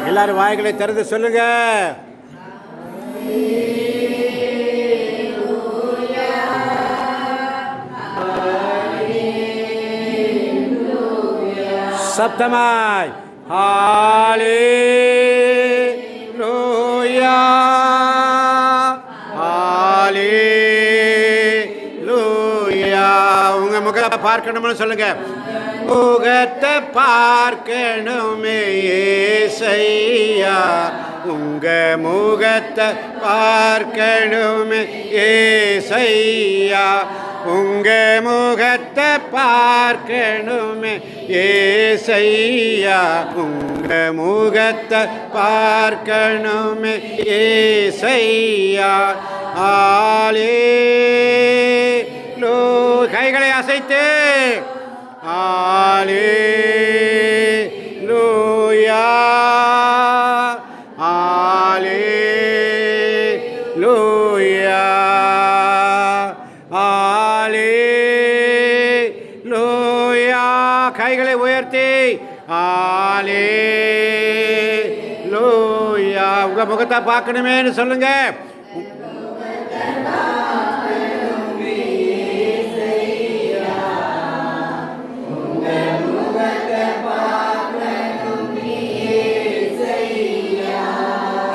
எல்லாரும் வாய்களை திறந்து சொல்லுங்க. சப்தமாய் ஹல்லேலூயா ஹல்லேலூயா. உங்க முகத்தை பார்க்கணும்னு சொல்லுங்க. முகத்தை பார்க்கணுமே ஏசையா, உங்க முகத்தை பார்க்கணுமே ஏசையா, உங்க முகத்தை பார்க்கணுமே ஏசையா, உங்க முகத்தை பார்க்கணுமே ஏசையா. ஹல்லேலூயா. கைகளை அசைத்து ஹல்லேலூயா ஹல்லேலூயா ஹல்லேலூயா. கைகளை உயர்த்தி ஹல்லேலூயா. உங்க முகத்தை பார்க்கணுமேன்னு சொல்லுங்க.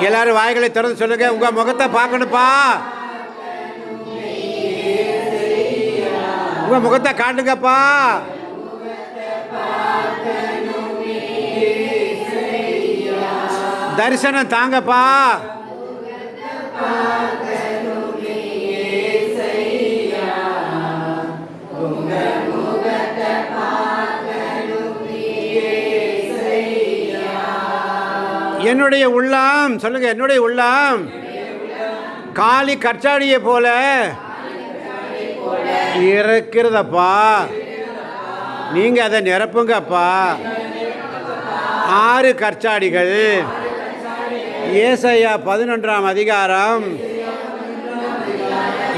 எல்லாரும் வாய்களை திறந்து சொல்லுங்க. உங்க முகத்தை பார்க்கணுப்பா, உங்க முகத்தை காட்டுங்கப்பா. தரிசனம் தாங்கப்பா. என்னுடைய உள்ளம் சொல்லுங்க. என்னுடைய உள்ளம் காளி கற்சாடியை போல இருக்கிறதப்பா. நீங்க அதை நிரப்புங்கப்பா. 6 கற்சாடிகள் ஏசாயா 11ஆம் அதிகாரம்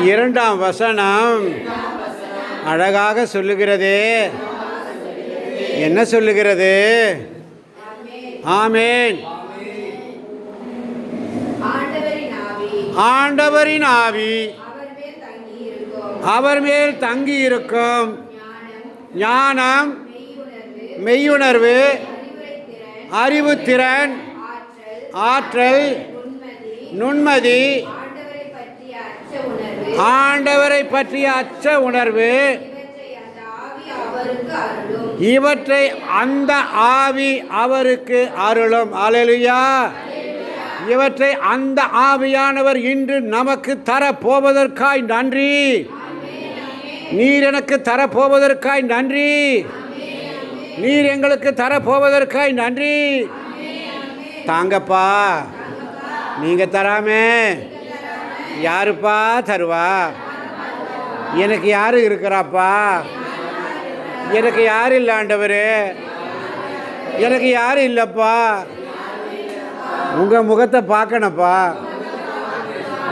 2ஆம் வசனம் அழகாக சொல்லுகிறதே. என்ன சொல்லுகிறது? ஆமென். ஆண்டவரின் ஆவி அவர் மேல் தங்கி இருக்கும். ஞானம், மெய்யுணர்வு, அறிவுத்திறன், ஆற்றல், நுண்மதி, ஆண்டவரை பற்றிய அச்ச உணர்வு, இவற்றை அந்த ஆவி அவருக்கு அருளும். அல்லேலூயா. இவற்றை அந்த ஆவியானவர் இன்று நமக்கு தரப்போவதற்காய் நன்றி. நீர் எனக்கு தரப்போவதற்காய் நன்றி. நீர் எங்களுக்கு தரப்போவதற்காய் நன்றி. தாங்கப்பா. நீங்க தராமே யாருப்பா தருவா? எனக்கு யாரு இருக்கிறாப்பா? எனக்கு யாரும் இல்லை ஆண்டவரே, எனக்கு யாரும் இல்லைப்பா. உங்கள் முகத்தை பார்க்கணுப்பா,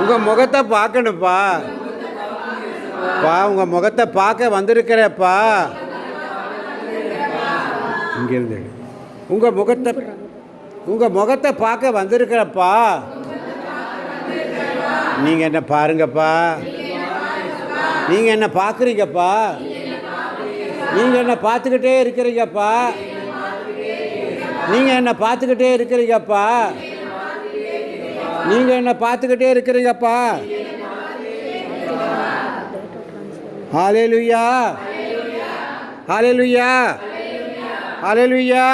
உங்கள் முகத்தை பார்க்கணுப்பா. உங்கள் முகத்தை பார்க்க வந்திருக்கிறப்பா. இங்கிருந்து உங்கள் முகத்தை பார்க்க வந்திருக்கிறப்பா. நீங்கள் என்ன பாருங்கப்பா. நீங்கள் என்ன பார்க்குறீங்கப்பா. நீங்கள் என்ன பார்த்துக்கிட்டே இருக்கிறீங்கப்பா. நீங்கள் என்ன பார்த்துக்கிட்டே இருக்கிறீங்கப்பா. நீங்கள் என்ன பார்த்துக்கிட்டே இருக்கிறீங்கப்பா. ஹல்லேலூயா ஹல்லேலூயா ஹல்லேலூயா.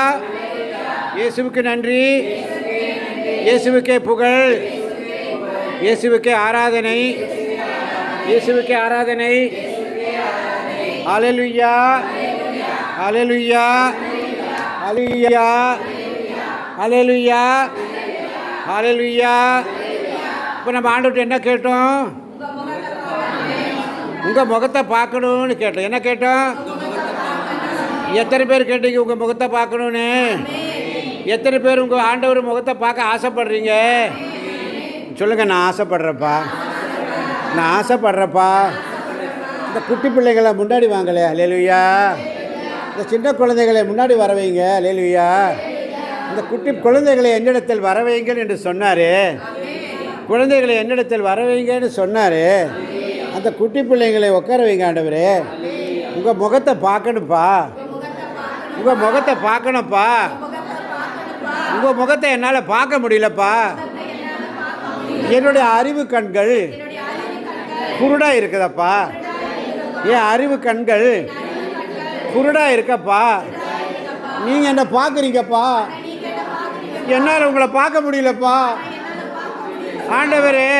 இயேசுவுக்கு நன்றி, இயேசுவுக்கே புகழ், இயேசுவுக்கே ஆராதனை, இயேசுவுக்கே ஆராதனை. ஹல்லேலூயா ஹல்லேலூயா ஹல்லேலூயா ஹல்லேலூயா ஹல்லேலூயா. இப்போ நம்ம ஆண்டவர்கிட்ட என்ன கேட்டோம்? உங்கள் முகத்தை பார்க்கணும்னு கேட்டோம். என்ன கேட்டோம்? எத்தனை பேர் கேட்டீங்க உங்கள் முகத்தை பார்க்கணுன்னு? எத்தனை பேர் உங்கள் ஆண்டவர் முகத்தை பார்க்க ஆசைப்படுறீங்க? சொல்லுங்கள். நான் ஆசைப்படுறேப்பா, நான் ஆசைப்படுறேப்பா. இந்த குட்டி பிள்ளைகளை முன்னாடி வாங்கலே. அல்லேலூயா. இந்த சின்ன குழந்தைகளை முன்னாடி வர வைங்க. அல்லேலூயா. அந்த குட்டி குழந்தைகளை என்னிடத்தில் வரவைங்கள் என்று சொன்னார். குழந்தைகளை என்னிடத்தில் வரவைங்கன்னு சொன்னார். அந்த குட்டி பிள்ளைங்களை உட்கார வைங்க ஆண்டவரே. உங்கள் முகத்தை பார்க்கணுப்பா, உங்கள் முகத்தை பார்க்கணும்ப்பா. உங்கள் முகத்தை என்னால் பார்க்க முடியலப்பா. என்னுடைய அறிவு கண்கள் குருடாக இருக்குதப்பா. என் அறிவு கண்கள் குருடாக இருக்கப்பா. நீங்கள் என்னை பார்க்குறீங்கப்பா, என்னால் உங்களை பார்க்க முடியலப்பா. ஆண்டவரே,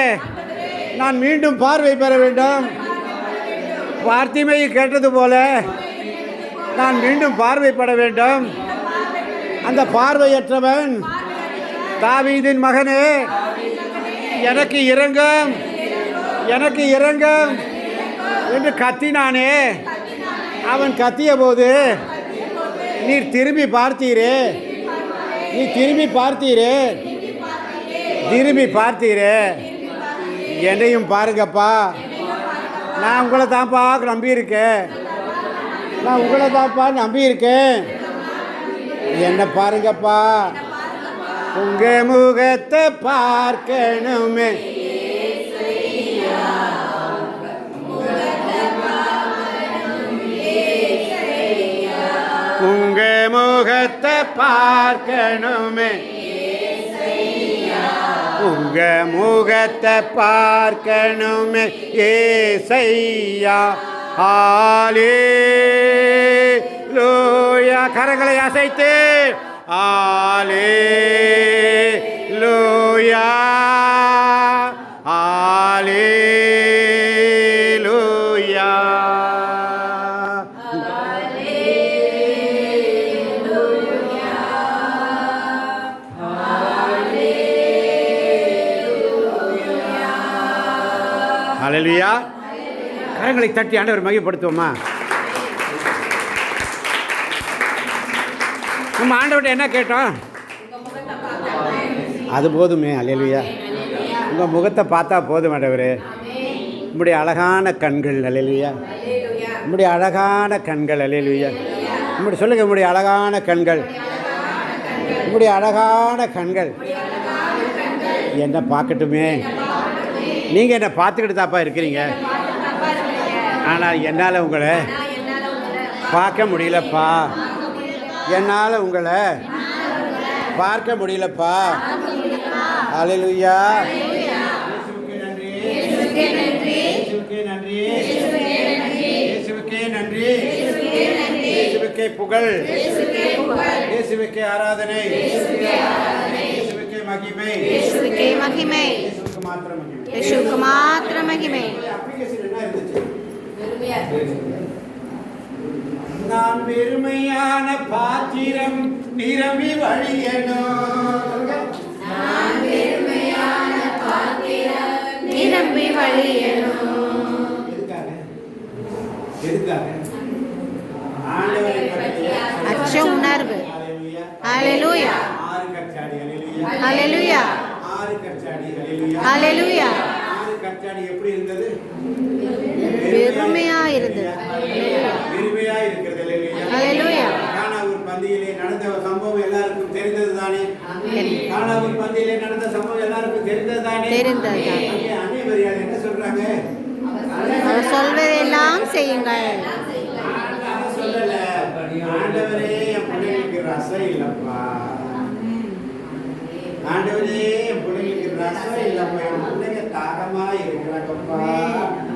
நான் மீண்டும் பார்வை பெற வேண்டும். பார்த்திமை கேட்டது போல நான் மீண்டும் பார்வைப்பட வேண்டும். அந்த பார்வையற்றவன், தாவீதின் மகனே, எனக்கு இரங்கும், எனக்கு இரங்கும் என்று கத்தினானே. அவன் கத்திய போது நீர் திரும்பி பார்த்தீரே, நீ திரும்பி பார்த்தீரே, திரும்பி பார்த்தீரே. என்னையும் பாருங்கப்பா. நான் உங்களை தான்ப்பா நம்பியிருக்கேன், நான் உங்களை தான்ப்பா நம்பியிருக்கேன். என்ன பாருங்கப்பா. உங்க முகத்தை பார்க்கணுமே, உங்க முகத்தை பார்க்கணுமே, உங்க முகத்தை பார்க்கணுமே ஏசையா. ஹல்லேலூயா. கரங்களை அசைத்து ஹல்லேலூயா, ஹல்லேலூயா. ஹல்லேலூயா. கரங்களை தட்டி ஆண்டவர் மகிமைப்படுத்துவோமா? நம்ம ஆண்டவர்கிட்ட என்ன கேட்டோம்? அது போதுமே. ஹல்லேலூயா. உங்கள் முகத்தை பார்த்தா போதும் ஆண்டவரே. உங்களுடைய அழகான கண்கள். ஹல்லேலூயா. உங்களுடைய அழகான கண்கள். ஹல்லேலூயா. உங்களுடைய சொல்லுங்க, உங்களுடைய அழகான கண்கள், உங்களுடைய அழகான கண்கள் என்ன பார்க்கட்டுமே. நீங்கள் என்னை பார்த்துக்கிட்டு தாப்பா இருக்கிறீங்க, ஆனால் என்னால் உங்களை பார்க்க முடியலப்பா. என்னால் உங்களை பார்க்க முடியலப்பா. ஹல்லேலூயா. இயேசுவுக்கே நன்றி, இயேசுவுக்கே நன்றி, இயேசுவுக்கே நன்றி, இயேசுவுக்கே புகழ், இயேசுவுக்கே ஆராதனை, இயேசுவுக்கே மகிமை, இயேசுவுக்கே மகிமை, இயேசுவுக்கு மாத்திரம் மகிமை, இயேசுவுக்கு மாத்திரம் மகிமை. அப்ளிகேஷன் என்ன இருந்துச்சு? நான் வெறுமையான பாத்திரம் நிரம்பி வழியணும், நான் வெறுமையான பாத்திரம் நிரம்பி வழியணும். எதுக்காக? எதுக்காக? ஆண்டவரை பற்றிய அச்ச உணர்வு. ஹல்லேலூயா. ஆறு கச்சாடி. ஹல்லேலூயா. ஹல்லேலூயா. ஆறு கச்சாடி. ஹல்லேலூயா. ஹல்லேலூயா. ஆறு கச்சாடி எப்படி இருந்தது? வெறுமையா இருந்தது. வெறுமையா இருக்கிறது. ஹல்லேலூயா. கானாவூர் பந்தியிலே நடந்த சம்பவம் எல்லாருக்கும் தெரிந்தது தானே? கானாவூர் பந்தியிலே நடந்த சம்பவம் எல்லாருக்கும் தெரிந்தது தானே? தெரிந்தது. அனைவரும் என்ன சொல்றாங்க? அவர் சொல்வதெல்லாம் செய்யுங்கள். சொல்லல, ஆண்டவரே என் பிள்ளைகளுக்கு ரசம் இல்லப்பா, ஆண்டவரே என் பிள்ளைகளுக்கு ரசம் இல்லப்பா, என் பிள்ளைங்க தாகமா இருக்கிறாங்கப்பா,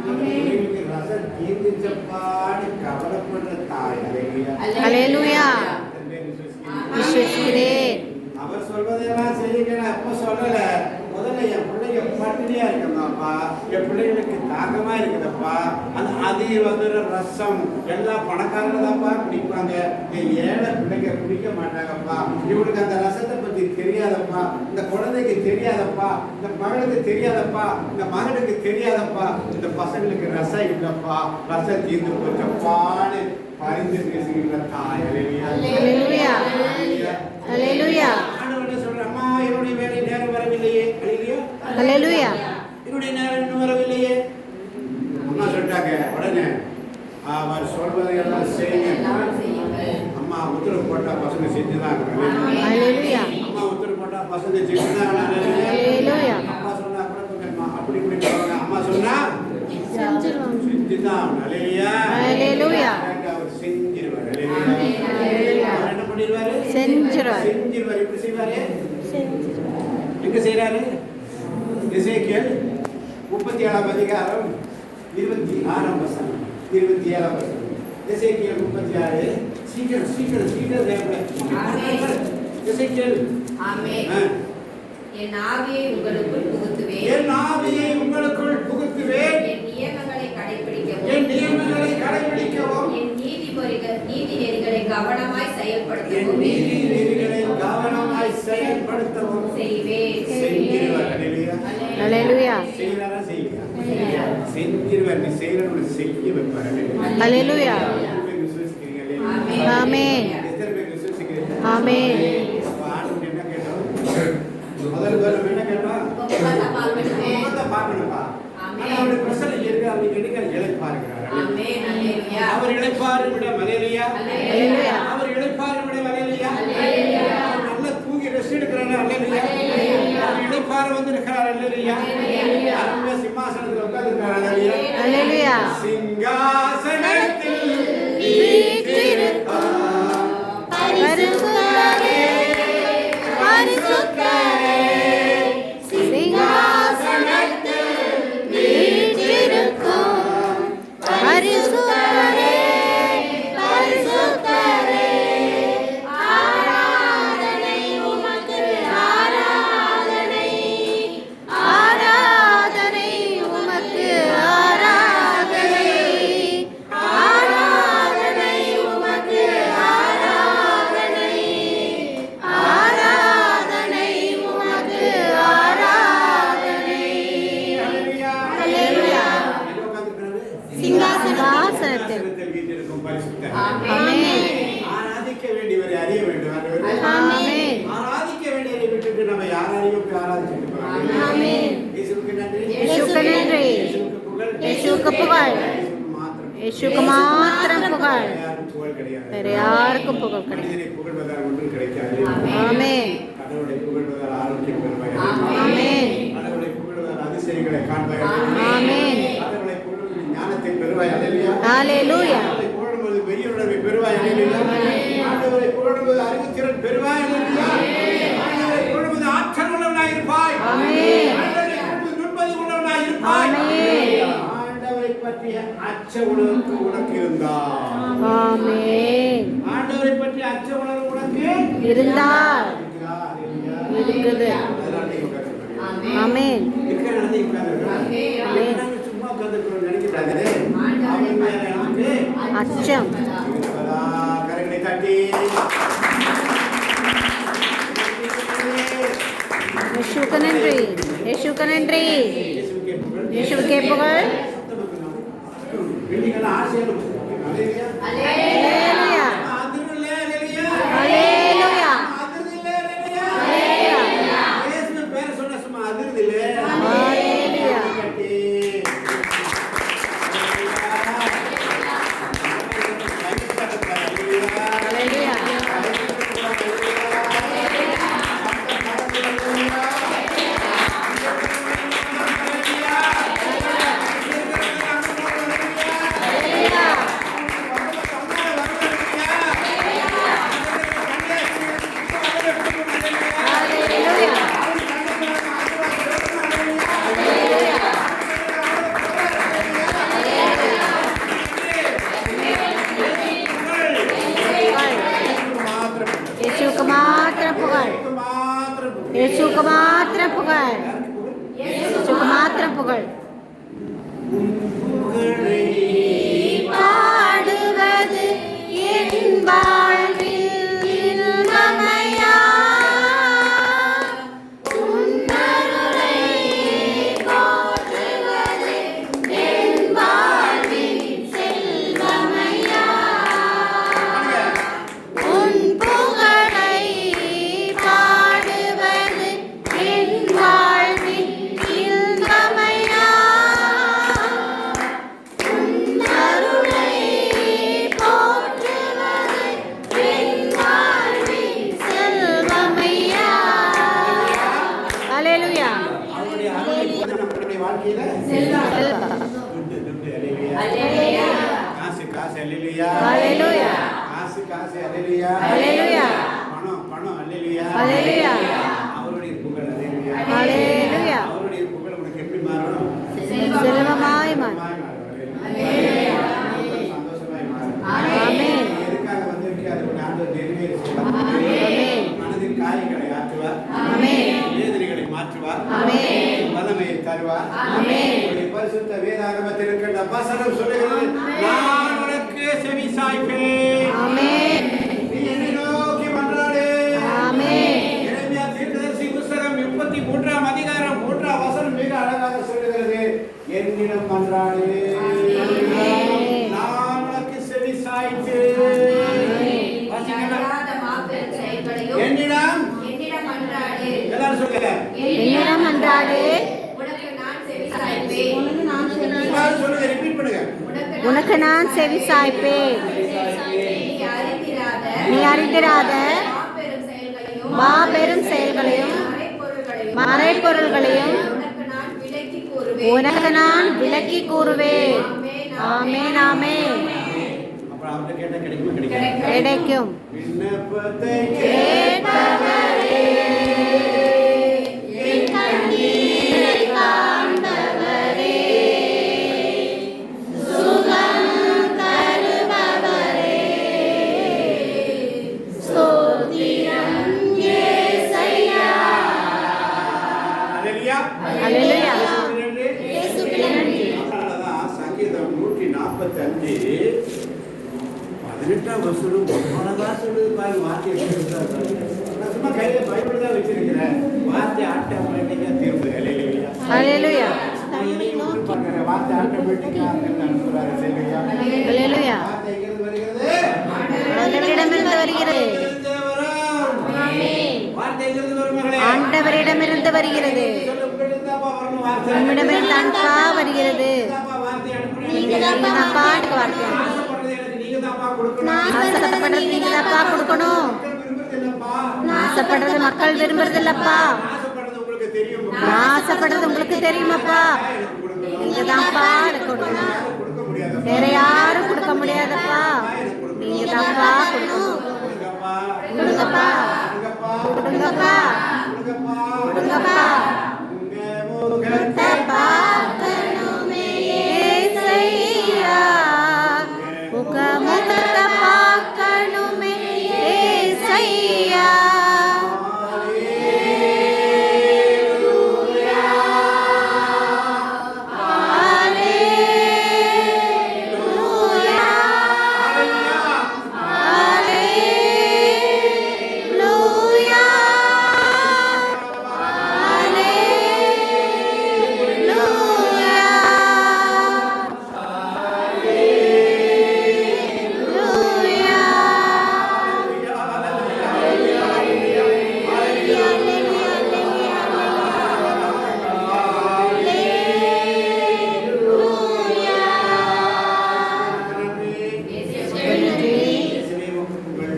பிள்ளைகளுக்கு ரசம் தீர்ந்துச்சப்பான்னு கவலைப்படுற தாய். ஹல்லேலூயா. விசுவாசிக்கிறேன். அவர் சொல்வதெல்லாம் செய்யுங்க. அப்ப சொல்லல, முதல்ல என் பிள்ளைங்க பட்டினியா இருக்குதாப்பா, என் பிள்ளைகளுக்கு தாகமா இருக்குதப்பா, அது வந்துடுற ரசம் எல்லாம் பணக்காரங்க தான்ப்பா குடிப்பாங்க, என் ஏழை பிள்ளைங்க குடிக்க மாட்டாங்கப்பா, இவனுக்கு அந்த ரசத்தை பத்தி தெரியாதப்பா, இந்த குழந்தைக்கு தெரியாதப்பா, இந்த மகளுக்கு தெரியாதப்பா, இந்த மகனுக்கு தெரியாதப்பா, இந்த பசங்களுக்கு ரசம் இல்லப்பா, ரசம் தீர்ந்து போச்சப்பான்னு பரிந்து பேசுகின்ற தாய். ஹல்லேலூயா. ஹல்லேலூயா. ஆண்டவர் சொல்ற, அம்மா என்னுடைய வேலை நேரம் வரவில்லையே. ஹல்லேலூயா. என்னுடைய நேரம் இன்னும் வரவில்லையே. அம்மா சொல்லிட்டாங்க உடனே, அவர் சொல்வதையெல்லாம் செய்யுங்க. அம்மா உத்தரவு போட்டா பசங்க செஞ்சுதான். ஹல்லேலூயா. பசங்க செஞ்சுட்டாங்க. ஹalleluya. அப்பா சொன்னா கூட கொஞ்சம் அப்படி இப்படி சொல்லுவாங்க. அம்மா சொன்னா செஞ்சுதான். ஹalleluya. ஹalleluya. அவர் செஞ்சிருவார். ஹalleluya. அவர் என்ன பண்ணிடுவாரு? செஞ்சிருவார். எப்படி செய்வாரு? எங்க செய்றாரு? எசேக்கியேல் 37ஆம் அதிகாரம் 26ஆம் வசனம். 27ஆம் வசனம். எசேக்கியேல் 36. சீக்கிரம் எசேக்கியேல். ஆமென். என் ஆவியை உங்களுக்குள் புகுத்துவேன். என் நியமங்களை கடைபிடிக்கவும். என் நீதி நெறிகளை கவனமாய் செயல்படுத்தவும் செய்வேன். ஹalleluya. செஞ்சிருவார். நீ செய்யறவனை செய்ய வைப்பார். ஹalleluya. ஆமென். ஆமென். ஆண்டவர் என்ன கேட்டோம்? முதல் வேலை என்ன கேட்டோம்? முகத்தை பார்க்கணும்பா. அவருடைய பிரசன்னம் இருக்கு. அவருக்கு எடுக்க இளைப்பாறுகிறார். ஆமென். ஹalleluya. அவர் இளைப்பாறு விட ஹalleluya. ஹalleluya. அவர் இளைப்பாறு விட ஹalleluya. நல்ல தூங்கி ரெஸ்ட் எடுக்கறாரு. ஹalleluya. அவர் இளைப்பாறு வந்திருக்கிறார். ஹalleluya. அருமையா சிம்மாசனத்தில் உட்கார்ந்திருக்கிறார். ஹalleluya. ஹalleluya. சிங்காசனத்தில் வீற்றிருப்பார் பரிசுத்தரே பரிசுத்தரே சிங்காசனத்தில் வீற்றிருக்கும் பரிசுத்தரே பரிசுத்தரே ஆராதனை உமக்கு ஆராதனை ஆராதனை உமக்கு ஆராதனை ஆராதனை உமக்கு ஆராதனை ஆராதனை உமக்கு ஆராதனை. ஹalleluya. சிங்காசனத்தில் வீற்றிருக்கும் பரிசுத்தர். ஆமென். ஆராதிக்க வேண்டியவரை அறிய வேண்டும். ஆமென். ஆராதிக்க வேண்டியவரை விட்டுட்டு நம்ம யாரையும் ஆராதிச்சுட்டு போறோம். ஆமென். இயேசுவுக்கு நன்றி. இயேசுவுக்கு நன்றி. இயேசுவுக்கு புகழ். இயேசுவுக்கு புகழ். இயேசுவுக்கு மாத்திரம் புகழ். யாருக்கும் புகழ் கிடையாது. வேற யாருக்கும் புகழ் கிடையாது. மனிதனை புகழ்வதால் ஒன்றும் கிடைக்காது. ஆமென். கடவுளை புகழ்வதால் ஆரோக்கியம் பெறுவாய். ஆமென். கடவுளை புகழ்வதால் அதிசயங்களை காண்பாய். ஆமென். கடவுளை புகழ்வதால் ஞானத்தை பெறுவாய். ஹalleluya. ஹalleluya. கடவுளை புகழும்போது பெரிய உணர்வை பெறுவாய். ஹalleluya. ஆண்டவரை புகழும்போது அறிவுத்திறன் பெறுவாய். ஹalleluya. ஆண்டவரை புகழும்போது ஆற்றல் உள்ளவனாய் இருப்பாய். ஆமென். ஆண்டவரை புகழும்போது நிம்மதி உள்ளவனாய் இருப்பாய். ஆமென். ஆண்டவரை பற்றிய அச்ச உணர்வு உனக்கு இருந்தால். ஆமென். ஆண்டவரை பற்றிய அச்ச உணர்வு உனக்கு இருந்தால் இருக்குது. அதனால நீ உட்கார்ந்திருக்க. ஆமென். இருக்கிற இடத்துல உட்கார்ந்திருக்க. நாம சும்மா உட்கார்ந்திருக்கிறோம் நினைக்கிறாங்களே. அவன் மேல நமக்கு அச்சம். இருக்கிறதா? கரங்களை தட்டி இயேசுவுக்கு நன்றி. இயேசுவுக்கு நன்றி. இயேசுவுக்கே புகழ். இயேசுவுக்கே புகழ். பிள்ளைகள் ஆசையோடு ஹalleluya. ஹalleluya. அதிரலே ஹalleluya. ஹalleluya. அதிரலே ஹalleluya. ஹalleluya. இயேசு பேர் சொன்ன சும்மா அதிரலே. ஹalleluya. கட்டி ஹalleluya. இயேசுவுக்கு மாத்திரம் புகழ். இயேசுவுக்கு மாத்திரம் புகழ். இயேசுவுக்கு மாத்திரம் புகழ். பாடுவது என் வாழ்வில் இன்பமையா உன்னருளை போற்றுவது என் வாழ்வில் செல்வமையா உன் புகழை பாடுவது என் வாழ்வில் இன்பமையா உன்னருளை வாழ்க்கையில செல்வம். துட்டு துட்டு அல்லேலூயா. அல்லேலூயா. காசு காசு அல்லேலூயா. ஹalleluya. காசு அல்லேலூயா. ஹalleluya. பணம் அல்லேலூயா. ஹalleluya. அவருடைய புகழ் அல்லேலூயா. ஹalleluya. அவருடைய புகழ் உனக்கு எப்படி மாறணும்? செல்வமாய் மாறும். அல்லேலூயா. சந்தோஷமாய் மாறும். ஆமென். எதுக்காக வந்திருக்கே அது உன் ஆண்டவர் நிறைவேற்றுவார். ஆமென். மனதின் காயங்களை ஆற்றுவார். ஆமென். வேதனைகளை மாற்றுவார். ஆமென். வல்லமையை தருவார். ஆமென். உன்னுடைய பரிசுத்த வேதாகமத்தில் இருக்கின்ற வசனம் சொல்லுகிறது, நான் உனக்கு செவி சாய்ப்பேன். ஆமென். நீ என்னை நோக்கி மன்றாடு. ஆமென். எரேமியா தீர்க்கதரிசி புத்தகம் 33ஆம் அதிகாரம் 3ஆம் வசனம் மிக அழகாக சொல்லுகிறது, என்னிடம் மன்றாடு. ஆமென். நான் உனக்கு செவி சாய்ப்பேன். வாசிக்கலாம். அறியாத மாபெரும் செயல்களையும் என்னிடம் மன்றாடு. எல்லாரும் சொல்லுங்க. என்னிடம் அன்றாடு. உனக்கு நான் செவி சாய்ப்பேன். எல்லாரும் சொல்லுங்க. ரிப்பீட் பண்ணுங்க. உனக்கு நான் செவி சாய்ப்பேன். நீ அறிந்திராத மாபெரும் செயல்களையும் மறைபொருள்களையும் உனக்கு நான் விளக்கி கூறுவேன். ஆமென். ஆமென். அப்புறம் அவர்கிட்ட கேட்டா கிடைக்குமா? கிடைக்கும். கிடைக்கும். விண்ணப்பத்தை கேட்பவரே, என் கண்ணீரை காண்பவரே, சுகம் தருபவரே, ஸ்தோத்திரம் இயேசையா. அல்லேலூயா. அல்லேலூயா. நன்றி. இயேசுவுக்கு நன்றி. அதனாலதான் சங்கீதம் 145 18ஆம் வசனம் அழகா சொல்லுது பாரு. வார்த்தையை நான் சும்மா கையில பைபிள் தான் வச்சிருக்கிறேன். வார்த்தை ஆட்டோமேட்டிக்கா தீர்வு. அல்லேலூயா. அல்லேலூயா. நான் எதையும் விட்டு பார்க்கிறேன். வார்த்தை ஆட்டோமேட்டிக்கா அனுப்புறாரு. அல்லேலூயா. அல்லேலூயா. வார்த்தை எங்கிருந்து வருகிறது? ஆண்டவரிடமிருந்து வருகிறது. எங்கிருந்து வரும்? வார்த்தை எங்கிருந்து வரும் மகளே? ஆண்டவரிடமிருந்து வருகிறது. சொல்லு, உங்களிடம்தான்ப்பா வரணும் வார்த்தை. நம்மிடமிருந்து அன்பா வருகிறது. நீங்கதான்ப்பா வார்த்தை அனுப்புறீங்க. நீங்கதான்ப்பா எனக்கு வார்த்தை. ஆசைப்படுறது எனக்கு நீங்கதான்ப்பா கொடுக்கணும். ஆசைப்படுறது நீங்கதான்ப்பா கொடுக்கணும். மக்கள் விரும்புறது இல்லப்பா. ஆசைப்படுறது மக்கள் விரும்புறது இல்லப்பா. ஆசைப்படுறது உங்களுக்கு தெரியும். ஆசைப்படுறது உங்களுக்கு தெரியுமாப்பா. நீங்கதான்ப்பா எனக்கு கொடுக்கணும். கொடுக்க முடியாது. வேற யாரும் கொடுக்க முடியாதப்பா. நீங்கதான்ப்பா கொடுக்கணும். கொடுங்கப்பா. கொடுங்கப்பா. கொடுங்கப்பா. கொடுங்கப்பா. கொடுங்கப்பா. கொடுங்கப்பா. உங்க முகத்தை பார்க்கணுமே ஏசையா. முகமுகத்தை பார்க்கணுமே ஏசையா. ஹalleluya. ஹalleluya.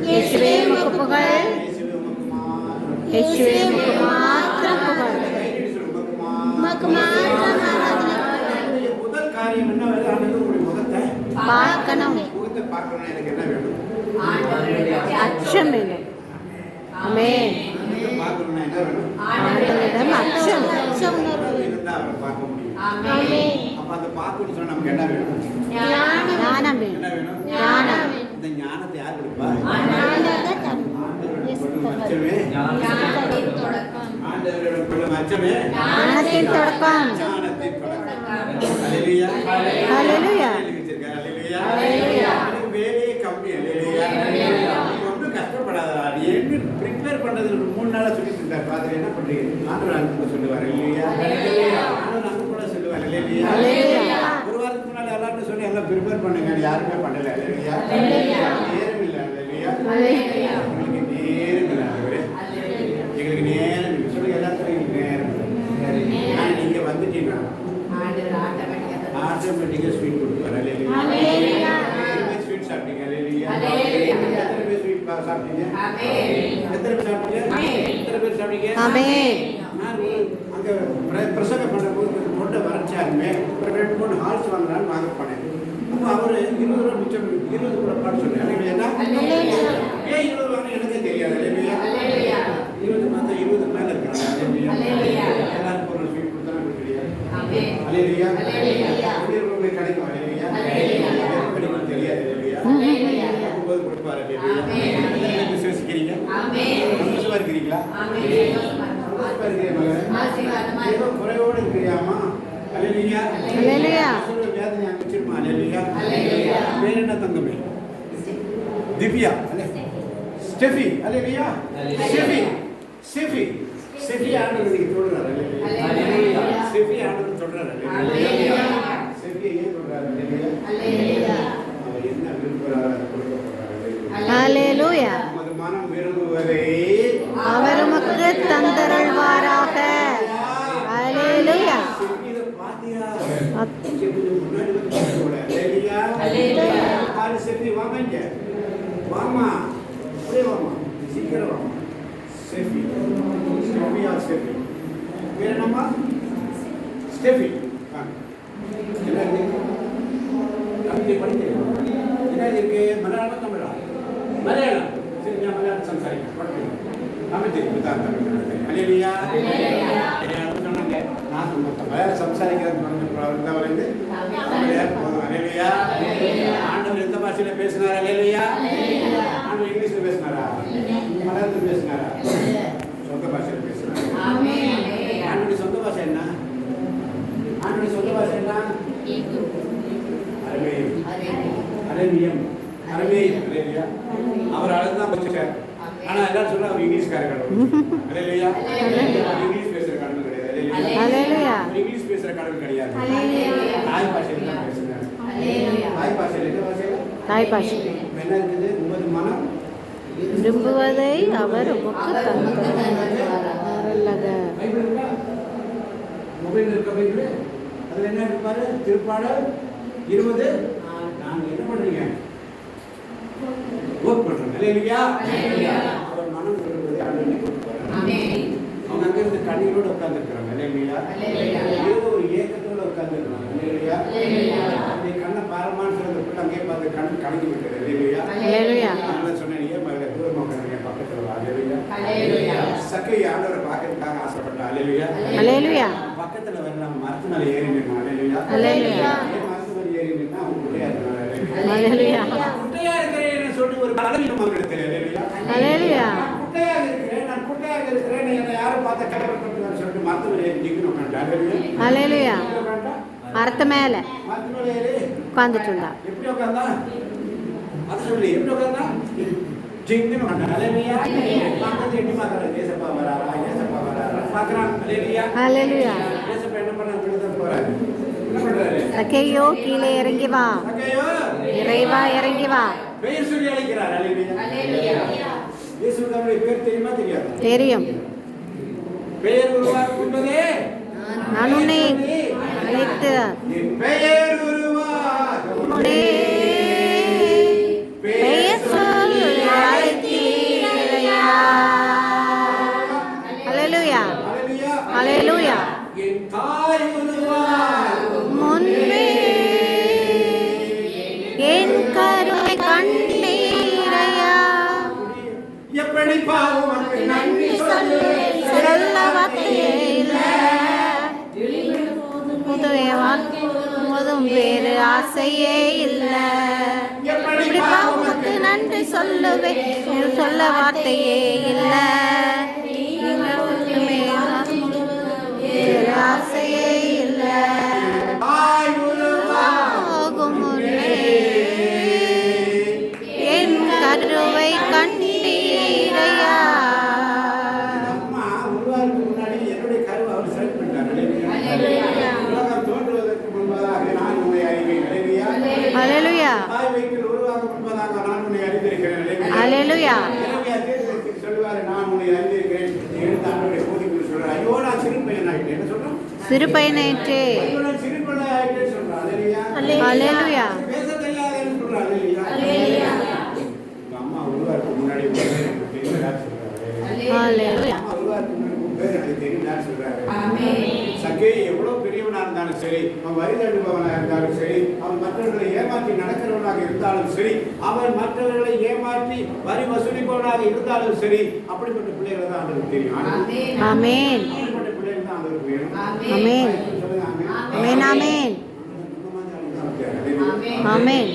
இயேசுவே உமக்கு புகழ். இயேசுவே உமக்கு மாத்திரம் புகழ். உமக்கு மாத்திரம் ஆராதனை. முதல் காரியம் என்ன வேணும்? உங்களுடைய முகத்தை பார்க்கணும். முகத்தை பார்க்கணும். எனக்கு என்ன வேணும்? அச்சம் வேணும். ஆமென். முகத்தை பார்க்கணும்னா என்ன வேணும்? ஆண்டவரிடம் அச்சம் இருந்தா அவரை பார்க்க முடியும். ஆமென். அப்ப அந்த பார்க்கணும்னு சொன்னா நமக்கு என்ன வேணும்? ஞானம் வேணும். என்ன வேணும்? ஞானம். இந்த ஞானத்தை யார் கொடுப்பா? ஆண்டவரிடம் கொள்ளும் அச்சமே ஞானத்தின் தொடக்கம். ஞானத்தின் தொடக்கம். அல்லேலூயா. ஹalleluya. வச்சிருக்காரு. அல்லேலூயா. எனக்கு வேலையே கம்மி. அல்லேலூயா. நீ ஒன்றும் கஷ்டப்படாதடா. நீ எப்படி ப்ரிப்பேர் பண்றது 3 நாளா சொல்லிட்டு இருந்தார். பாத்து என்ன பண்றீங்க? ஆண்டவர் அனுப்ப சொல்லுவார். அல்லேலூயா. ஆண்டவர் அனுப்ப சொல்லுவார். அல்லேலூயா. அல்லேலூயா. ஒரு வாரத்துக்கு முன்னாடி எல்லாரும் சொல்லி எல்லாம் ப்ரிப்பேர் பண்ணுங்க. யாருமே பண்ணல. அல்லேலூயா. நேரம் இல்லை. அல்லேலூயா. உங்களுக்கு நேரம் இல்லை. ஆண்டவரே. எங்களுக்கு நேரம் இல்லை. சொல்லுங்க எல்லாத்துக்கும் எங்களுக்கு நேரம் இல்லை. ஆனா நீங்க வந்துட்டீங்கன்னா ஆட்டோமேட்டிக்கா ஸ்வீட் கொடுப்பாரு. அல்லேலூயா. ஸ்வீட் சாப்பிட்டீங்க. அல்லேலூயா. எத்தனை பேர் ஸ்வீட் சாப்பிட்டீங்க? எத்தனை பேர் சாப்பிட்டீங்க? எத்தனை பேர் சாப்பிட்டீங்க? ஆமென். நான் அங்கே பிரசங்கம் பண்ணும்போது கொஞ்சம் தொண்டை வறட்சியாருமே ஒரு 2-3 ஹால்ஸ் வாங்கலான்னு வாங்க போனேன். அப்போ அவர் 20 ரூபா மிச்சம் 20 கூட பாட்டு சொன்னேன். ஏன்னா ஏன் 20 வாங்க எனக்கே தெரியாது. 20 பார்த்தா 20 மேலே இருக்கிறாங்க. எல்லாருக்கும் ஒரு ஸ்வீட் கொடுத்தா நமக்கு தெரியாது. அலையிலையா உங்களுக்கு கிடைக்கும். அலையிலையா கிடைக்கும் தெரியாது. அலையிலையா கொடுப்பாரு. விசுவசிக்கிறீங்க, சந்தோஷமா இருக்கிறீங்களா? ஏதோ குறைவோடு இருக்கிறியாமா? அலையிலையா வேதனை அமைச்சிருமா? அலையிலையா பேர் என்ன தங்கமே? திவ்யா, ஸ்டெஃபி. அலையிலையா செஃபி ஆண்டவர் நீங்க சொல்றாரு. செஃபி ஆண்டவர் சொல்றாரு. செஃபி ஏன் சொல்றாரு? அவர் என்ன விரும்புகிறாரோ அதை கொடுக்க போறாரு. ஹல்லேலூயா. உமது மனம் விரும்புவதை அவர் உமக்கு தந்தருள்வாராக. ஹல்லேலூயா. இத பாத்தியா? கொஞ்சம் முன்னாடி வந்து போல. அலையிலையா ஆறு செஃபி வாங்க. வாமா அப்படியே வாமா, சீக்கிரம் வாமா. செஃபி செஃபி பேர் என்னம்மா? ஸ்டெஃபி. என்ன இருக்கு? கவிதை படிக்கிறேன். என்ன இருக்கு? மலையாளம் தமிழா? மலையாளம். சரி, நான் மலையாளம் சம்சாரிக்கிறேன். படிக்கிறேன். தமிழ் தெரியும் தான். அலையிலையா சொன்னாங்க. நான் மலையாளம் சம்சாரிக்கிறேன். வந்து அலையிலையா ஆண்டவர் எந்த பாஷையில பேசினார்? அலையிலையா ஆண்டவர் இங்கிலீஷ்ல பேசினாரா? மலையாளத்தில் பேசினாரா? சொந்த பாஷையில் பேசினாரா? ஆண்டவருடைய சொந்த பாஷை என்ன? ஆண்டவருடைய சொந்த பாஷை என்ன? அரேபியம். அலையிலையா அவர் அழகுதான் படிச்சார். ஆனா எல்லாரும் சொல்ல அவர் இங்கிலீஷ்கார கடவுள். அலையிலையா இங்கிலீஷ் பேசுற கடவுள் கிடையாது. ஹல்லேலூயா. இங்கிலீஷ் பேசுற கடவுள் கிடையாது. தாய் பாஷையில தான் பேசுறாரு. தாய் பாஷையில என்ன பாஷையில? தாய் பாஷை. என்ன இருக்குது? உமது மனம் விரும்புவதை அவர் உமக்கு தந்தருள்வாராக. மொபைல் இருக்க பைபிள் அதுல என்ன இருப்பாரு? திருப்பாடல் 20. நாங்க என்ன பண்றீங்க? ஒர்க் பண்றோம். அலையிலையா அவர் மனம் விரும்புவதை ஆண்டவரே கொடுப்பாரு. அவங்க அங்க இருந்து கண்ணீரோடு உட்கார்ந்து இருக்கிறாங்க. அலையிலையா ஏதோ ஒரு ஏக்கத்தோட உட்கார்ந்து இருக்கிறாங்க. அலையிலையா அப்படி கண்ணை பாரமான்னு சொல்றதுக்குள்ள அங்கே பார்த்து கண் கலங்கி விட்டது. அலையிலையா நான் சொன்னேன், ஏன் மகளை தூரமா உட்காந்துங்க பக்கத்துல வா. அலையிலையா சக்கை ஆண்டவரை பார்க்கறதுக்காக ஆசைப்பட்டா. அலையிலையா பக்கத்துல வரலாம் மரத்து மேல ஏறி நின்னா. அலையிலையா மரத்து மேல ஏறி நின்னா அவங்க குட்டையா இருக்கிறாங்க. குட்டையா இருக்கிறேன்னு சொல்லி ஒரு பலவீனம் அவங்களுக்கு. அலையிலையா நான் குட்டையாக இருக்கிறேன் என்னை யாரும் பார்த்த கடவுள் சொல்லிட்டு மரத்து மேல ஏறி நிக்கணும் உட்காந்துட்டாங்க. ஹல்லேலூயா. மரத்து மேல மரத்து மேல ஏறி உட்கார்ந்துட்டு இருந்தா. எப்படி உட்கார்ந்தா? அது சொல்லி எப்படி உட்கார்ந்தா? ஜிங்குன்னு உட்கார்ந்தா. அலையிலையா பக்கத்துல எட்டி பார்க்கறாங்க. ஏசப்பா வராரா? ஏசப்பா வராரா பார்க்கறான். ஹல்லேலூயா. ஏசப்பா என்ன பண்ண விழுந்து போறாரு. என்ன பண்றாரு? சக்கேயோ கீழே இறங்கி வா. சக்கேயோ இறைவா இறங்கி வா. பெயர் சொல்லி அழைக்கிறார். அலையிலையா இயேசுவுடைய பேர் தெரியுமா? தெரியாது. தெரியும். பெயர் உருவாக்குவதே நான் உன்னை அழைத்து பெயர் உருவாக்குவதே பெயர் சொல்லி அழைத்தீரையா. ஹல்லேலூயா. ஹல்லேலூயா. என் தாய் உருவாக்கும் முன்பே என் கருணை கண்ணீரையா. எப்படி பாவம் நன்றி சொல்ல வார்த்தையே இல்லை. முதும் வேறு ஆசையே இல்லை. இப்படி பாவமுக்கு நன்றி சொல்லுவேன் சொல்ல வார்த்தையே இல்லை. வேறு ஆசையே இல்லை. ஆகும் முன்னே என் கருவை கண்டீரையா. அம்மா உருவாக்கு முன்னாடி என்னுடைய கருவை அவர் செலக்ட் பண்ணிட்டார். உலகம் தோன்றுவதற்கு முன்பதாக நான் உன்னை அறிவேன். ஹல்லேலூயா. தாய் வயிற்றில் உருவாக்க முன்பதாக நான் உன்னை அறிந்திருக்கிறேன். ஹல்லேலூயா. சொல்லுவாரு, நான் உன்னை அறிந்திருக்கிறேன். எழுந்து ஆண்டவருடைய போதிக்கு சொல்றாரு. ஐயோ நான் சிறு பையன் ஆயிட்டேன். என்ன சொல்றோம்? சிறு பையனாயிற்றே. ஐயோ நான் சிறு பிள்ளை ஆயிட்டேன்னு சொல்றான். ஹல்லேலூயா. பேச தெரியாதுன்னு சொல்றான். அம்மா உருவாக்கு முன்னாடி பேர் எனக்கு தெரியும் சொல்றாரு. ஹல்லேலூயா. அம்மா உருவாக்கு முன்னாடி பேர் எனக்கு தெரியும் சொல்றாரு? ஆமென். சக்கேயு எவ்வளவு பெரியவனா இருந்தாலும் சரி, அவன் வரி தண்டுபவனா இருந்தாலும் சரி, அவன் மற்றவர்களை ஏமாற்றி நடக்கிறவனாக இருந்தாலும் சரி, அவன் மற்றவர்களை ஏமாற்றி வரி வசூலிப்பவனாக இருந்தாலும் சரி, அப்படிப்பட்ட பிள்ளைகளை தான் ஆண்டவருக்கு தெரியும். ஆமென். ஆமென். அப்படிப்பட்ட பிள்ளைகள் தான் ஆண்டவருக்கு வேணும். ஆமென். சொல்லுங்க ஆமென். ஆமென். ஆமென். ஆமென். ஆமென்.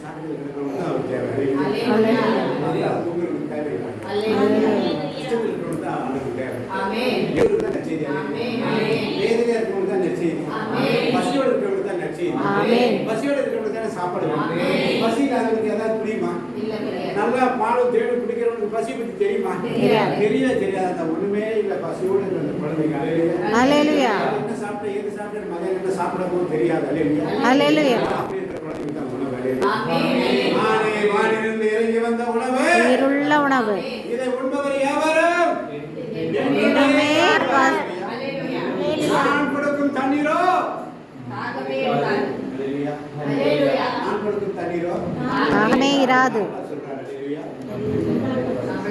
சாப்பிட்டு இருக்கிறவங்க தான் அவருக்கு தேவை. அல்லேலூயா. அது உங்களுக்கு தேவையில்லை. அல்லேலூயா. இஷ்டத்தில் இருக்கிறவங்க தான் அவருக்கு தேவை. ஆமென். இவருக்கு தான் நற்செய்தி. ஆமென். ஆமென். வேதனையா இருக்கிறவங்க தான் நற்செய்தி. ஆமென். பசியோடு இருக்கிறவங்க தான் நற்செய்தி. ஆமென். பசியோடு இருக்கிறவங்க தான் சாப்பாடு வேணும். ஆமென். பசி இல்லாதவங்களுக்கு ஏதாவது புரியுமா? இல்ல கிடையாது. நல்லா பாலும் தேடும் குடிக்கிறவனுக்கு பசி பத்தி தெரியுமா? தெரியாது. தெரியவே தெரியாது. அந்த ஒண்ணுமே இல்ல பசியோடு இருக்கிற அந்த குழந்தைங்க. அல்லேலூயா. என்ன சாப்பிட்ட ஏது சாப்பிட்ட மகன் என்ன சாப்பிடவும் தெரியாது. அல்லேலூயா. அல்லேலூயா. அப்படி இருக்கிற குழந்தைங்க தான் உணவு. அல்லேலூயா. ஆமென். வானே வானிலிருந்து இறங்கி வந்த உணவு உயிருள்ள உணவு இதை உண்பவர் எவரும் என்னுமே அல்லேலூயா. நான் கொடுக்கும் தண்ணீரோ தாகமே இராது. அல்லேலூயா. அல்லேலூயா. நான் கொடுக்கும் தண்ணீரோ தாகமே இராது. சொல்றார். அல்லேலூயா.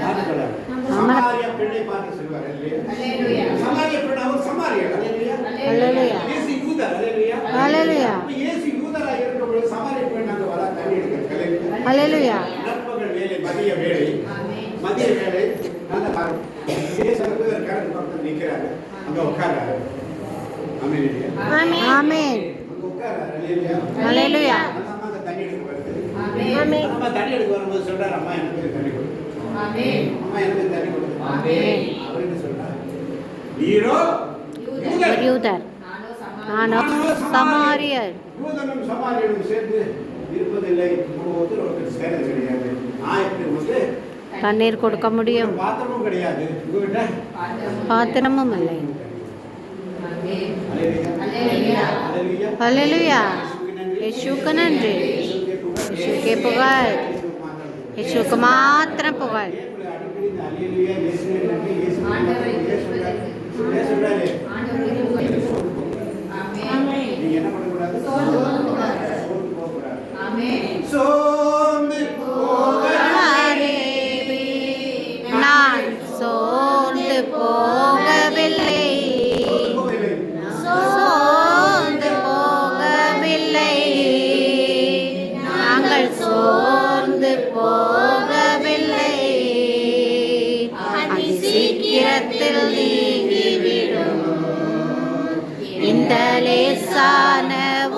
யாரு சொல்றாரு? சமாரியா பெண்ணை பார்த்து சொல்வார். அல்லேலூயா. அல்லேலூயா. சமாரியா பெண் அவர் சமாரியர். அல்லேலூயா. அல்லேலூயா. இயேசு யூதர். அல்லேலூயா. அல்லேலூயா. அப்ப இயேசு யூதரா இருக்கும்போது சமாரிய பெண் அங்க வர தண்ணி எடுக்க. அல்லேலூயா. அல்லேலூயா. நற்பகல் வேலை மதிய வேலை ஆமென். மதிய வேலை நல்ல காலம். இயேசு யூதர் கடந்து பக்கத்துல நிக்கிறாரு. அங்க உட்கார்றாரு. ஆமென். ஆமென். ஆமென். அங்க உட்கார்றாரு. அல்லேலூயா. அல்லேலூயா. அந்த அம்மா அங்க தண்ணி எடுக்க வருது. ஆமென். ஆமென். அம்மா தண்ணி எடுக்க வரும்போது சொல்றாரு, அம்மா எனக்கு தண்ணி கொடு. ஆமென். அம்மா எனக்கு தண்ணி கொடு. ஆமென். அவர் என்ன சொல்றாரு? நீரோ யூதர். யூதர். நானோ நானோ சமாரியர். யூதனும் சமாரியனும் சேர்ந்து இருப்பதில்லை. ஒருத்தர் சேரது கிடையாது. நான் எப்படி வந்து தண்ணீர் கொடுக்க முடியும். பாத்திரமும் கிடையாது. உங்ககிட்ட பாத்திரமும் இல்லை. ஆமென். அல்லேலூயா. அல்லேலூயா. அல்லேலூயா. இயேசுவுக்கு நன்றி. இயேசுவுக்கே புகழ். இயேசுவுக்கு மாத்திரம் புகழ். அடிக்கடி இந்த அல்லேலூயா, இயேசுவே நன்றி, இயேசுவே நன்றி, இயேசுவே நன்றி. ஏன் சொல்றாரு? ஆண்டவருக்கு ஆமென். நீங்க என்ன பண்ணக்கூடாது? சோர்ந்து போகக்கூடாது. சோர்ந்து போகக்கூடாது. ஆமென். சோர்ந்து போகாதே. நான் சோர்ந்து போகவில்லை. போகவில்லை. சோர்ந்து போகவில்லை. நாங்கள் சோர்ந்து போகவில்லை. அதி சீக்கிரத்தில் நீங்கிவிடும் இந்த லேசான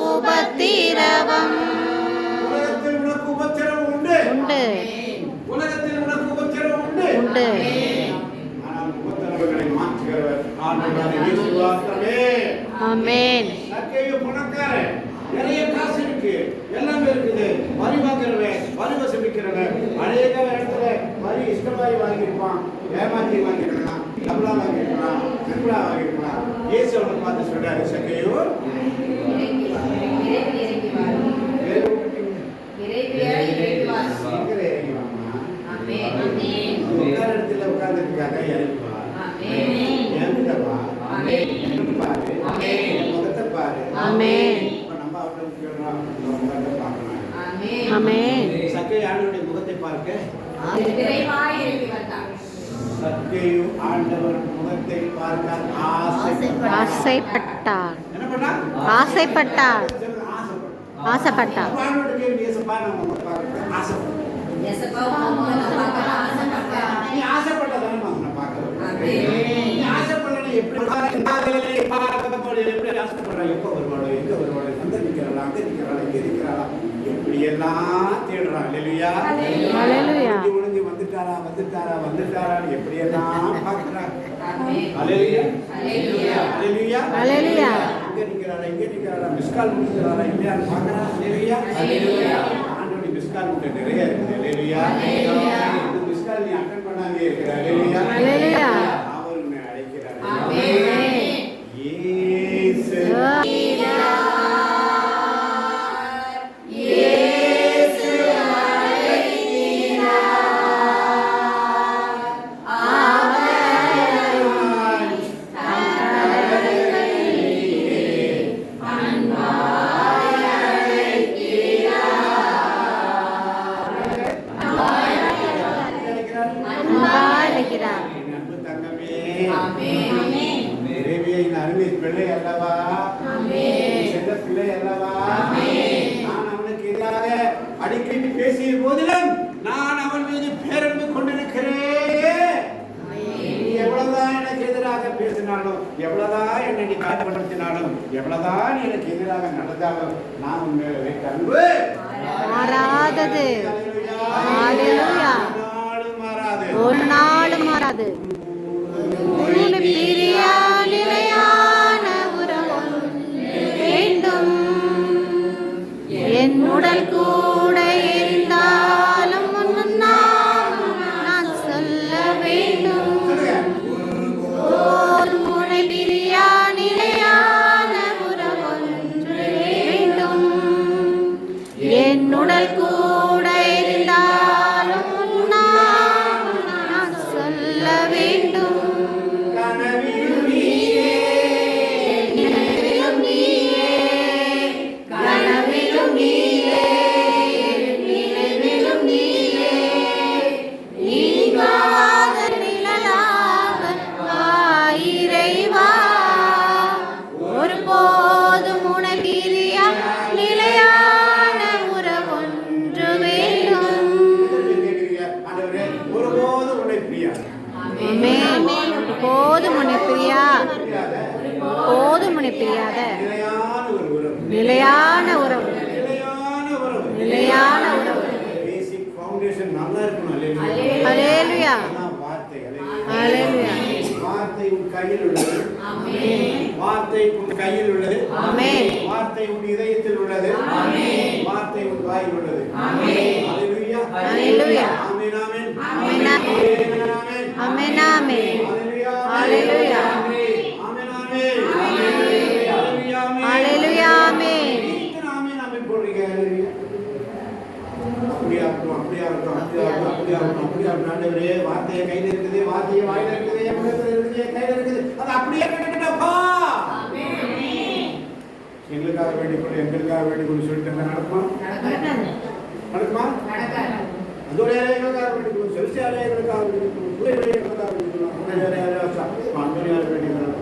உபத்திரவம் உலகத்தில் உனக்கு உபத்திரவம் உண்டு. உண்டு. உலகத்தில் உனக்கு உபத்திரவம் உண்டு. உண்டு. ஆனால் உபத்திரவங்களை மாற்றுகிறவர் ஆண்டவராகிய இயேசு மாத்திரமே. ஆமென். சக்கேயு பணக்காரன். நிறைய காசு இருக்கு. எல்லாமே இருக்குது. வரி வாங்குறவன், வரி வசூலிக்கிறவன், அநேக இடத்துல வரி இஷ்டமாய் வாங்கியிருப்பான். ஏமாற்றி வாங்கியிருக்கலாம். டபுளா வாங்கியிருக்கலாம். ட்ரிபிளா வாங்கியிருக்கலாம். இயேசு அவனை பார்த்து சொல்றாரு, சக்கேயு இறைவி இறங்கி வாரும். வேறு விட்டுட்டீங்க. இறைவியாய் இறங்கி வாரும். சீக்கிரம் இறங்கி வாம்மா. ஆமென். ஆமென். உட்கார இடத்துல உட்கார்ந்துருக்காங்க. இறங்கி வா. ஆமென். என்கிட்ட வா. ஆமென். என்னன்னு பாரு. ஆமென். என் முகத்தை பாரு. ஆமென். இப்ப நம்ம அவர்கிட்ட கேட்கிறோம், நம்ம முகத்தை பார்க்கணும். ஆமென். ஆமென். சக்கேயு ஆண்டவருடைய முகத்தை பார்க்க விரைவாய் இறங்கி வந்தார். சக்கேயு ஆண்டவர் முகத்தை பார்க்க ஆசைப்பட்டார். என்ன பண்ணா? ஆசைப்பட்டார். ஆசைப்பட்டார். ஆசைப்பட்டார். ஆண்டவருடைய கேள்வி இயேசுப்பா நம்ம முகத்தை பார்க்க ஆசைப்பட்டார். இயேசுப்பா உம்மை பார்க்க ஆசைப்பட்டார். நீ ஆசைப்பட்டதானே உன்னை பார்க்க. ஆமென். நீ ஆசைப்படலை எப்படி எப்படி ஆசைப்படுறா? எப்போ வருவாளோ, எங்க வருவாளோ, அங்க நிக்கிறாளா, அங்க நிக்கிறாளா, இங்க நிக்கிறாளா, எப்படி எல்லாம் தேடுறான். அல்லேலூயா. அல்லேலூயா. ஒளிஞ்சு வந்துட்டாரா வந்துட்டாரா வந்துட்டாரான்னு எப்படி எல்லாம் பார்க்கிறான். ஆமென். அல்லேலூயா. அல்லேலூயா. அல்லேலூயா. அல்லேலூயா. இங்க நிக்கிறாளா, மிஸ்கால் முடிச்சாரா இல்லையான்னு பார்க்கறான். அல்லேலூயா. அல்லேலூயா. ஆண்டவருடைய மிஸ்கால் உண்டு நிறைய இருக்குது. அல்லேலூயா. அல்லேலூயா. இந்த மிஸ்கால் நீ அட்டெண்ட் பண்ணாமே இருக்கிற. அல்லேலூயா. அல்லேலூயா. அவர் உன்னை அழைக்கிறார். ஆமென். இயேசு அன்பாய் அழைக்கிறார். என் அன்பு தங்கமே. ஆமென். ஒரே இந்த அருமை பிள்ளை அல்லவா, செல்ல பிள்ளை அல்லவா, நான் அவனுக்கு எதிராக அடிக்கடி பேசிய போதிலும் நான் அவன் மீது பேரன்பு கொண்டிருக்கிறேன். எவ்வளவுதான் எனக்கு எதிராக பேசினாலும், எவ்வளவுதான் என்னை நீ காயப்படுத்தினாலும், எவ்வளவுதான் எனக்கு எதிராக நடந்தாலும் நான் உண்மையிலே அன்பு மாறாதது. ஹalleluya. ஒரு நாளும் மாறாது. உன்னை பிரியா நிலையான உறவு வேண்டும். என் உடல் கூட இருந்தாலும் நான் சொல்ல வேண்டும். உன்னை பிரியா நிலையான உறவு வேண்டும். என் உடல் கூட இருந்தாலும் நான் சொல்ல வேண்டும். கனவிலும் நீயே, கனவிலும் நீயே, நினைவிலும் நீயே, நீங்காத நிழலாக வா இறைவா. ஒருபோதும் உன்னை பிரியா நிலையான உறவொன்று வேண்டும். ஒருபோதும் உன்னை பிரியா, ஒருபோதும் உன்னை பிரியா, ஒருபோதும் உன்னை பிரியாத நிலையான உறவு, நிலையான உறவு. பேசிக் ஃபவுண்டேஷன் நல்லா இருக்கணும். ஹalleluya. வார்த்தை, ஹalleluya. வார்த்தை உன் கையில் உள்ளது. வார்த்தை உன் கையில் உள்ளது. வார்த்தை உன் இதயத்தில் உள்ளது. வார்த்தை உன் வாயில் உள்ளது. ஹalleluya. ஹalleluya. ஆமென் ஆமென். ஆமென் ஆமென். ஆமென் ஆமென். ஹalleluya. ஆமென் ஆமென். ஹalleluya. ஆமென். ஆமென் ஆமென் போடுறீங்க. ஹalleluya. அப்படியே இருக்கணும், அப்படியே இருக்கணும், அப்படியே இருக்கணும், அப்படியே இருக்கணும், அப்படியே இருக்கணும். ஆண்டவரே, வார்த்தையை கையில் இருக்குது, வார்த்தையை வாயில இருக்குது, என் உள்ளத்துல இருக்குது, என் கையில இருக்குது. அது அப்படியே கேட்டுட்டப்பா. எங்களுக்காக வேண்டிக் கொண்டு, எங்களுக்காக வேண்டிக் கொண்டு சொல்லிட்டு நடக்குமா? நடக்குமா? அதோட எங்களுக்காக வேண்டிக் கொண்டு, செல்சியாலே எங்களுக்காக வேண்டிக் கொண்டு, தூயவரே எங்களுக்காக வேண்டிக் கொண்டு, அன்பரையால வேண்டிக் கொண்டு.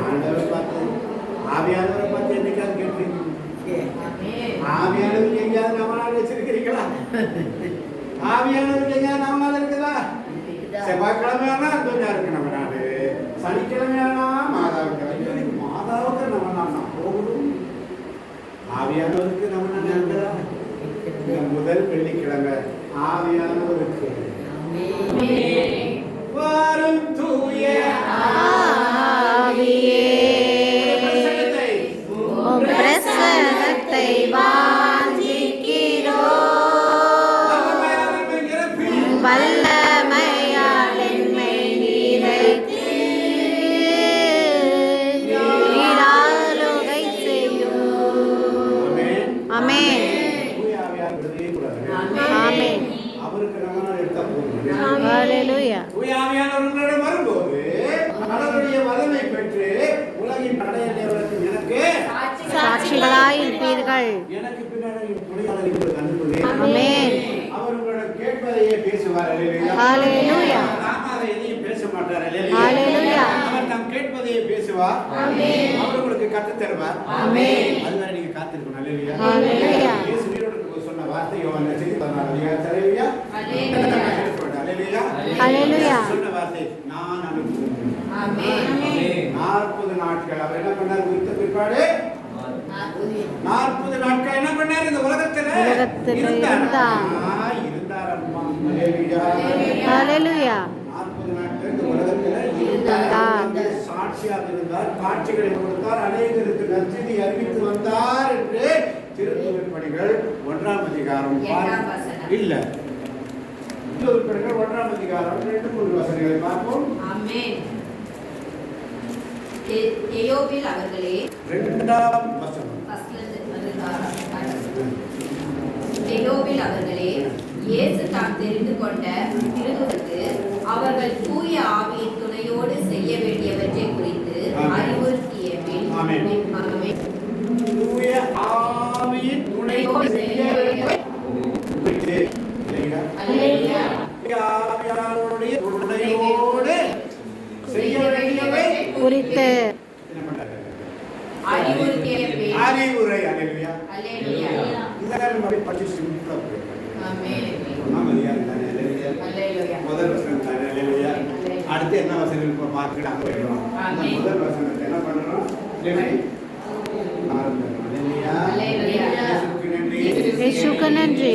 ஆண்டவரை பார்த்து, ஆவியானவரை பார்த்து என்னைக்காவது கேட்பீங்க? ஆவியானவருக்கு எங்கேயாவது நம்மளால வச்சிருக்கிறீங்களா? ஆவியானவருக்கு எங்கேயாவது நம்மளால இருக்குதா? செவ்வாய்க்கிழமையானா அந்தோனியா இருக்கு நம்ம நாடு, சனிக்கிழமையானா மாதாவுக்கு, மாதாவுக்கு நம்ம நான் போகணும். ஆவியானவருக்கு நம்ம நான் இருக்கிறா? முதல் வெள்ளிக்கிழமை ஆவியானவருக்கு வரும் தூய ஆவியே, உம் பிரசன்னத்தை வாஞ்சிக்கிறோம். வல்லமையால் என்னை நிறைத்து நீராளுகை செய்யும். ஆமென். ஆமென். அவருக்கு நம்ம எடுத்தா போதும். ஹalleluya. தூய ஆவியானவர்களிடம் வரும்போது கடவுளுடைய வல்லமை பெற்று உலகின் படையடைவதற்கு எனக்கு சாட்சிகளாய் இருப்பீர்கள். எனக்கு பின்னாடி துணையாளர் இருக்கிறது அன்புள்ளே. ஆமென். அவர் உங்களிடம் கேட்பதையே பேசுவார். அல்லேலூயா. ஹalleluya. நாம எதையும் பேச மாட்டார். அல்லேலூயா. ஹalleluya. அவர் தாம் கேட்பதையே பேசுவார். ஆமென். அவர் உங்களுக்கு கற்றுத் தருவார். ஆமென். அதுவரை நீங்க காத்திருக்கணும். அல்லேலூயா. ஹalleluya. இயேசு உயிரோடு சொன்ன வார்த்தை யோவான் நற்செய்தி 16 அல்லேலூயா. அல்லேலூயா. ஹalleluya. சொன்ன வார்த்தை நான் அனுப்புகிறேன். ஆமென். 40 நாட்கள் அவர் என்ன பண்ணார்? உயிர்த்த பிற்பாடு 40 நாட்கள் என்ன பண்ணார்? இந்த உலகத்துல இருந்தார். அம்மா. அல்லேலூயா. ஹalleluya. 40 நாட்கள் இந்த உலகத்துல இருந்தார். சாட்சியாக இருந்தார், காட்சிகளை கொடுத்தார், அநேகருக்கு நற்செய்தி அறிவித்து வந்தார் என்று திருத்துவப் பணிகள் 1ஆம் அதிகாரம் இல்ல, திருத்துவப் பணிகள் 1ஆம் அதிகாரம் 2-3 வசனங்களை பார்ப்போம். ஆமென். எயோபில் அவர்களே 2ஆம் வசனம். எயோபில் அவர்களே, இயேசு தாம் தெரிந்து கொண்ட திருத்துவருக்கு அவர்கள் தூய ஆவியின் துணையோடு செய்ய வேண்டியவற்றை குறித்து அறிவுறுத்திய பின் தூய ஆவியின் துணையோடு செய்ய வேண்டியவற்றை ஆவியானவருடைய துணையோடு செய்ய வேண்டியவை குறித்து வச்சு சிம்பிளா போயிடும். ஆமென். சொன்னா மரியாதை தானே, அல்லேலூயா. அல்லேலூயா. முதல் வசனம் தானே, அல்லேலூயா. அடுத்து என்ன வசனம் இப்போ பார்த்துட்டு அங்கே போயிடும். ஆமென். முதல் வசனத்தை என்ன பண்ணணும்? ஆரம்பிக்கணும். அல்லேலூயா. அல்லேலூயா. இயேசுவுக்கு நன்றி. இயேசுவுக்கு நன்றி.